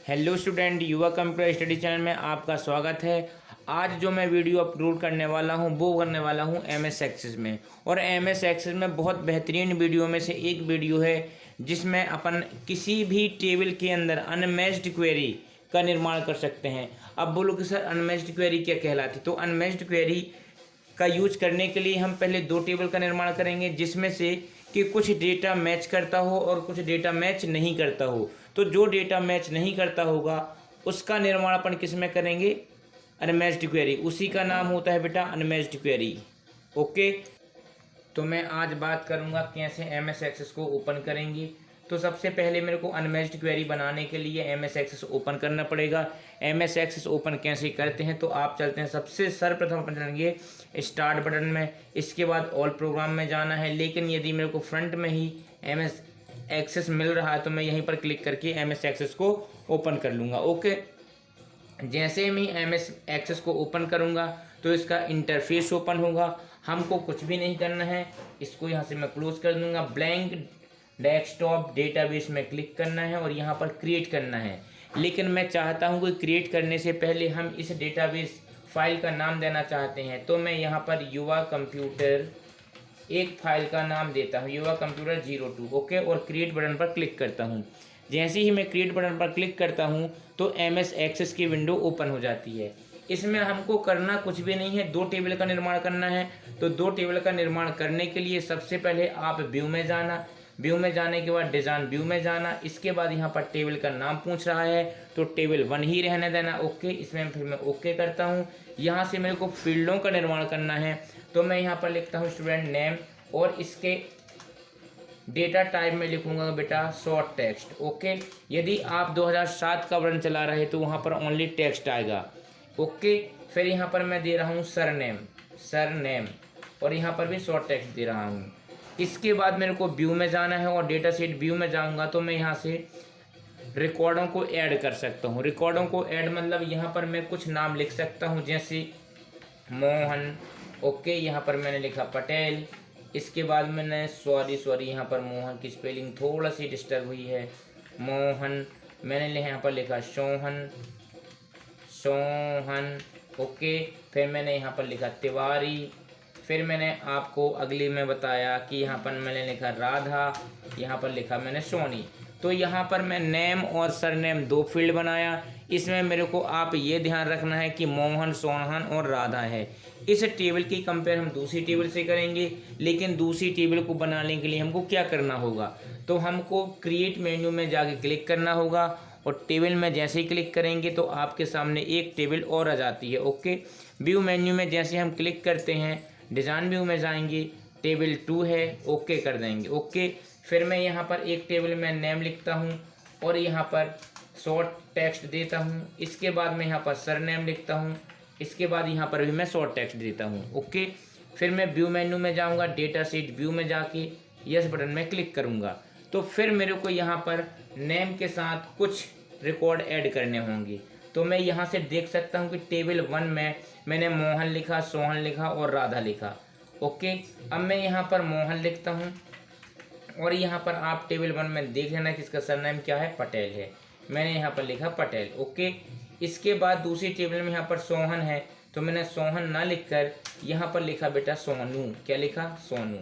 Hello student, युवा computer study channel में आपका स्वागत है। आज जो मैं वीडियो अपलोड करने वाला हूं वो करने वाला हूं एमएस एक्सेस में। और एमएस एक्सेस में बहुत बेहतरीन वीडियो में से एक वीडियो है जिसमें अपन किसी भी टेबल के अंदर अनमैच्ड क्वेरी का निर्माण कर सकते हैं। अब बोलो कि सर अनमैच्ड क्वेरी क्या कहलाती? तो अनमैच्ड क्वेरी का यूज करने के लिए हम पहले दो टेबल का निर्माण करेंगे जिसमें से कि कुछ डेटा मैच करता हो और कुछ डेटा मैच नहीं करता हो। तो जो डेटा मैच नहीं करता होगा उसका निर्माण अपन किस में करेंगे? Unmatched query. उसी का नाम होता है बेटा अनमैच्ड क्वेरी। ओके, तो मैं आज बात करूंगा कैसे एमएस एक्सेस को ओपन करेंगे। तो सबसे पहले मेरे को अनमैच्ड क्वेरी बनाने के लिए एमएस एक्सेस ओपन करना पड़ेगा। एमएस एक्सेस ओपन कैसे करते हैं? तो आप चलते हैं, सबसे सर्वप्रथम अपन चलेंगे स्टार्ट बटन में, इसके बाद ऑल प्रोग्राम में जाना है। लेकिन यदि मेरे को फ्रंट में ही एमएस एक्सेस मिल रहा है तो मैं यहीं पर क्लिक करके एमएस एक्सेस को ओपन कर लूँगा। ओके, जैसे मैं एमएस एक्सेस को ओपन करूँगा तो इसका इंटरफेस ओपन होगा। हमको कुछ भी नहीं करना है, इसको यहाँ से मैं क्लोज कर दूँगा। ब्लैंक डेस्कटॉप डेटाबेस में क्लिक करना है और यहाँ पर क्रिएट करना है। लेकिन मैं चाहता हूँ कि क्रिएट करने से पहले हम इस डेटाबेस फाइल का नाम देना चाहते हैं। तो मैं यहाँ पर युवा कंप्यूटर एक फाइल का नाम देता हूँ, युवा कंप्यूटर 02। ओके, और क्रिएट बटन पर क्लिक करता हूँ। जैसे ही मैं क्रिएट बटन पर क्लिक करता हूँ तो एमएस एक्सेस की विंडो ओपन हो जाती है। इसमें हमको करना कुछ भी नहीं है, दो टेबल का निर्माण करना है। तो दो टेबल का निर्माण करने के लिए सबसे पहले आप व्यू में जाना, व्यू में जाने के बाद डिज़ाइन व्यू में जाना। इसके बाद यहाँ पर टेबल का नाम पूछ रहा है तो टेबल 1 ही रहने देना। ओके, इसमें फिर मैं ओके करता हूँ। यहाँ से मेरे को फील्डों का निर्माण करना है तो मैं यहाँ पर लिखता हूँ स्टूडेंट नेम और इसके डेटा टाइप में लिखूंगा बेटा शॉर्ट टेक्स्ट। ओके, यदि आप 2007 का वर्जन चला रहे तो वहाँ पर ओनली टेक्स्ट आएगा। ओके, फिर यहाँ पर मैं दे रहा हूँ सरनेम और यहाँ पर भी शॉर्ट टेक्स्ट दे रहा हूँ। इसके बाद मेरे को व्यू में जाना है और डेटा शीट व्यू में जाऊँगा तो मैं यहाँ से रिकॉर्डों को ऐड कर सकता हूँ। रिकॉर्डों को ऐड मतलब यहाँ पर मैं कुछ नाम लिख सकता हूँ जैसे मोहन। ओके, यहाँ पर मैंने लिखा पटेल। इसके बाद मैंने सॉरी यहाँ पर मोहन की स्पेलिंग थोड़ा सी डिस्टर्ब हुई है। मोहन मैंने यहाँ पर लिखा सोहन। ओके, फिर मैंने यहाँ पर लिखा तिवारी। फिर मैंने आपको अगली में बताया कि यहाँ पर मैंने लिखा राधा, यहाँ पर लिखा मैंने सोनी। तो यहाँ पर मैं नेम और सरनेम दो फील्ड बनाया। इसमें मेरे को आप ये ध्यान रखना है कि मोहन, सोहन और राधा है। इस टेबल की कंपेयर हम दूसरी टेबल से करेंगे, लेकिन दूसरी टेबल को बनाने के लिए हमको क्या करना होगा? तो हमको क्रिएट मेन्यू में जाके क्लिक करना होगा और टेबल में जैसे ही क्लिक करेंगे तो आपके सामने एक टेबल और आ जाती है। ओके, व्यू मेन्यू में जैसे हम क्लिक करते हैं डिज़ाइन व्यू में जाएंगे, टेबल 2 है, ओके कर देंगे। ओके, फिर मैं यहाँ पर एक टेबल में नेम लिखता हूँ और यहाँ पर शॉर्ट टेक्स्ट देता हूँ। इसके बाद मैं यहाँ पर सरनेम लिखता हूँ। इसके बाद यहाँ पर भी मैं शॉर्ट टेक्स्ट देता हूँ। ओके, फिर मैं व्यू मेन्यू में जाऊँगा, डेटा शीट व्यू में जाके यस बटन में क्लिक करूँगा। तो फिर मेरे को यहाँ पर नेम के साथ कुछ रिकॉर्ड ऐड करने होंगे। तो मैं यहाँ से देख सकता हूँ कि टेबल 1 में मैंने मोहन लिखा, सोहन लिखा और राधा लिखा। ओके, अब मैं यहाँ पर मोहन लिखता हूँ और यहाँ पर आप टेबल 1 में देख लेना कि इसका सरनेम क्या है, पटेल है। मैंने यहाँ पर लिखा पटेल। ओके, इसके बाद दूसरी टेबल में यहाँ पर सोहन है तो मैंने सोहन ना लिखकर यहाँ पर लिखा बेटा सोनू। क्या लिखा? सोनू।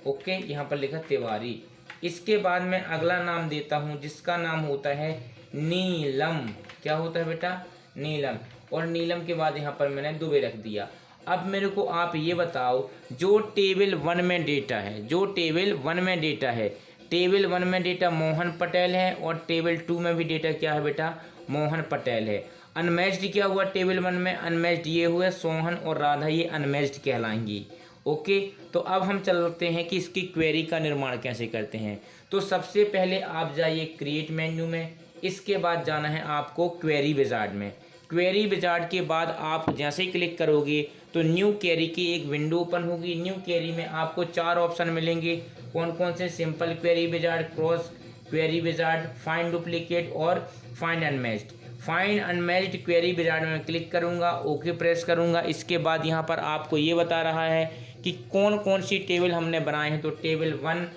ओके, यहाँ पर लिखा तिवारी। इसके बाद मैं अगला नाम देता हूँ जिसका नाम होता है नीलम। क्या होता है बेटा? नीलम। और नीलम के बाद यहाँ पर मैंने दुबे रख दिया। अब मेरे को आप ये बताओ, जो टेबल 1 में डेटा है, जो टेबल 1 में डेटा है, टेबल 1 में डेटा मोहन पटेल है और टेबल 2 में भी डेटा क्या है बेटा? मोहन पटेल है। अनमैच्ड क्या हुआ टेबल 1 में? अनमैच्ड ये हुआ सोहन और राधा, ये अनमैच्ड कहलाएंगी। ओके, तो अब हम चलते हैं कि इसकी क्वेरी का निर्माण कैसे करते हैं। तो सबसे पहले आप जाइए क्रिएट मेन्यू में, इसके बाद जाना है आपको क्वेरी विजार्ड में। क्वेरी विजार्ड के बाद आप जैसे ही क्लिक करोगे तो न्यू क्वेरी की एक विंडो ओपन होगी। न्यू क्वेरी में आपको 4 ऑप्शन मिलेंगे। कौन कौन से? Simple query wizard, cross query wizard, find duplicate और find unmatched. Find unmatched query wizard में क्लिक करूंगा, ओके प्रेस करूंगा। इसके बाद यहाँ पर आपको ये बता रहा है कि कौन कौन सी टेबल हमने बनाए हैं। तो टेबल 1,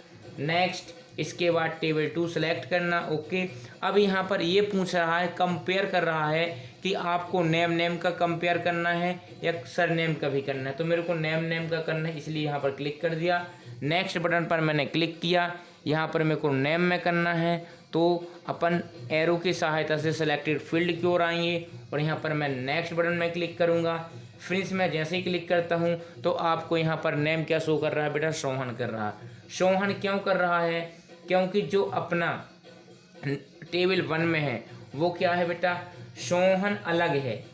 नेक्स्ट, इसके बाद टेबल 2 सेलेक्ट करना। ओके, अब यहाँ पर ये पूछ रहा है, कंपेयर कर रहा है कि आपको नेम का कंपेयर करना है या सरनेम का भी करना है। तो मेरे को नेम का करना है, इसलिए यहाँ पर क्लिक कर दिया। नेक्स्ट बटन पर मैंने क्लिक किया, यहाँ पर मेरे को नेम में करना है, तो अपन एरो की सहायता से सिलेक्टेड फील्ड की ओर आएंगे और यहाँ पर मैं नेक्स्ट बटन में क्लिक करूँगा। फिनिश में जैसे ही क्लिक करता हूँ तो आपको यहाँ पर नेम क्या शो कर रहा है बेटा, सोहन कर रहा है। सोहन क्यों कर रहा है, क्योंकि जो अपना टेबल 1 में है वो क्या है बेटा, सोहन अलग है।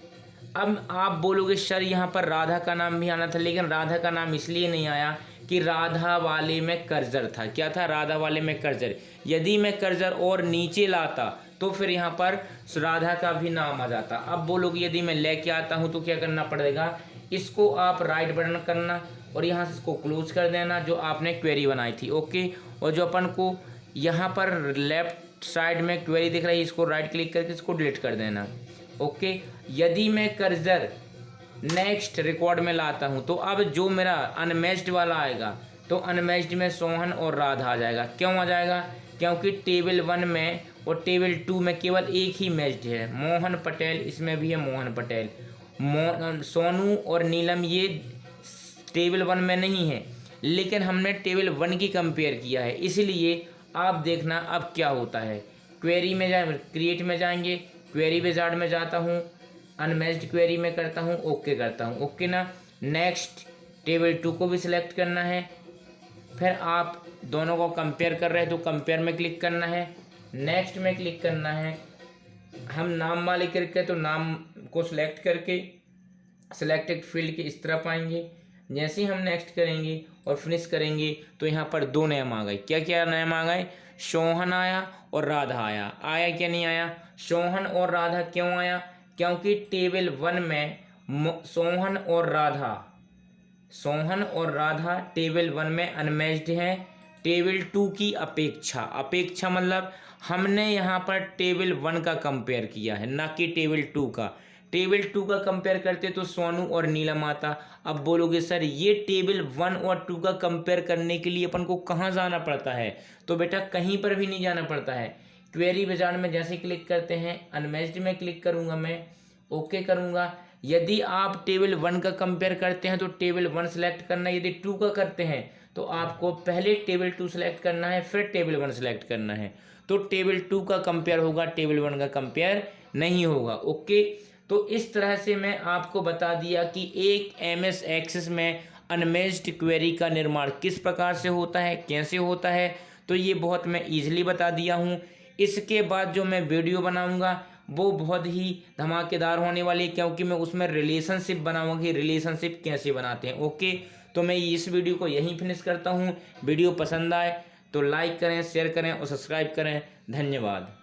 अब आप बोलोगे सर यहाँ पर राधा का नाम भी आना था, लेकिन राधा का नाम इसलिए नहीं आया कि राधा वाले में कर्जर था। क्या था, राधा वाले में कर्जर। यदि मैं कर्जर और नीचे लाता तो फिर यहाँ पर राधा का भी नाम आ जाता। अब बोलोगे यदि मैं लेके आता हूँ तो क्या करना पड़ेगा, इसको आप राइट बटन करना और यहाँ से इसको क्लोज कर देना जो आपने क्वेरी बनाई थी। ओके, और जो अपन को यहाँ पर लेफ्ट साइड में क्वेरी दिख रही है, इसको राइट क्लिक करके इसको डिलीट कर देना। ओके, यदि मैं कर्सर नेक्स्ट रिकॉर्ड में लाता हूँ तो अब जो मेरा अनमैच्ड वाला आएगा, तो अनमैच्ड में सोहन और राधा आ जाएगा। क्यों आ जाएगा, क्योंकि टेबल 1 में और टेबल 2 में केवल एक ही मैच्ड है, मोहन पटेल, इसमें भी है मोहन पटेल। सोनू और नीलम ये टेबल 1 में नहीं है, लेकिन हमने टेबल 1 की कंपेयर किया है, इसलिए आप देखना अब क्या होता है। क्वेरी में जाए, क्रिएट में जाएंगे, क्वेरी विजार्ड में जाता हूँ, अनमैच्ड क्वेरी में करता हूँ, ओके करता हूँ। ओके ना, नेक्स्ट टेबल 2 को भी सिलेक्ट करना है। फिर आप दोनों को कंपेयर कर रहे हैं तो कंपेयर में क्लिक करना है, नेक्स्ट में क्लिक करना है। हम नाम वाले क्लिक करें तो नाम को सिलेक्ट करके सिलेक्टेड फील्ड के इस तरफ आएंगे। जैसे ही हम नेक्स्ट करेंगे और फिनिश करेंगे तो यहाँ पर 2 नेम आ गए। क्या क्या नेम आ गए, सोहन आया और राधा आया। आया क्या नहीं आया, सोहन और राधा क्यों आया, क्योंकि टेबल 1 में सोहन और राधा टेबल 1 में अनमैच्ड हैं टेबल 2 की अपेक्षा मतलब हमने यहाँ पर टेबल 1 का कंपेयर किया है, ना कि टेबल 2 का। टेबल 2 का कंपेयर करते तो सोनू और नीलम आता। अब बोलोगे सर ये टेबल 1 और 2 का कंपेयर करने के लिए अपन को कहाँ जाना पड़ता है, तो बेटा कहीं पर भी नहीं जाना पड़ता है। क्वेरी विजार्ड में जैसे क्लिक करते हैं, अनमैच्ड में क्लिक करूँगा मैं, ओके करूँगा। यदि आप टेबल 1 का कंपेयर करते हैं तो टेबल 1 सेलेक्ट करना, यदि 2 का करते हैं तो आपको पहले टेबल 2 सेलेक्ट करना है, फिर टेबल 1 सेलेक्ट करना है। तो टेबल 2 का कंपेयर होगा, टेबल 1 का कंपेयर नहीं होगा। ओके, तो इस तरह से मैं आपको बता दिया कि एक MS एक्सेस में अनमैच्ड क्वेरी का निर्माण किस प्रकार से होता है, कैसे होता है, तो ये बहुत मैं ईजिली बता दिया हूँ। इसके बाद जो मैं वीडियो बनाऊंगा वो बहुत ही धमाकेदार होने वाली है, क्योंकि मैं उसमें रिलेशनशिप बनाऊंगा कि रिलेशनशिप कैसे बनाते हैं। ओके, तो मैं इस वीडियो को यहीं फिनिश करता हूँ। वीडियो पसंद आए तो लाइक करें, शेयर करें और सब्सक्राइब करें। धन्यवाद।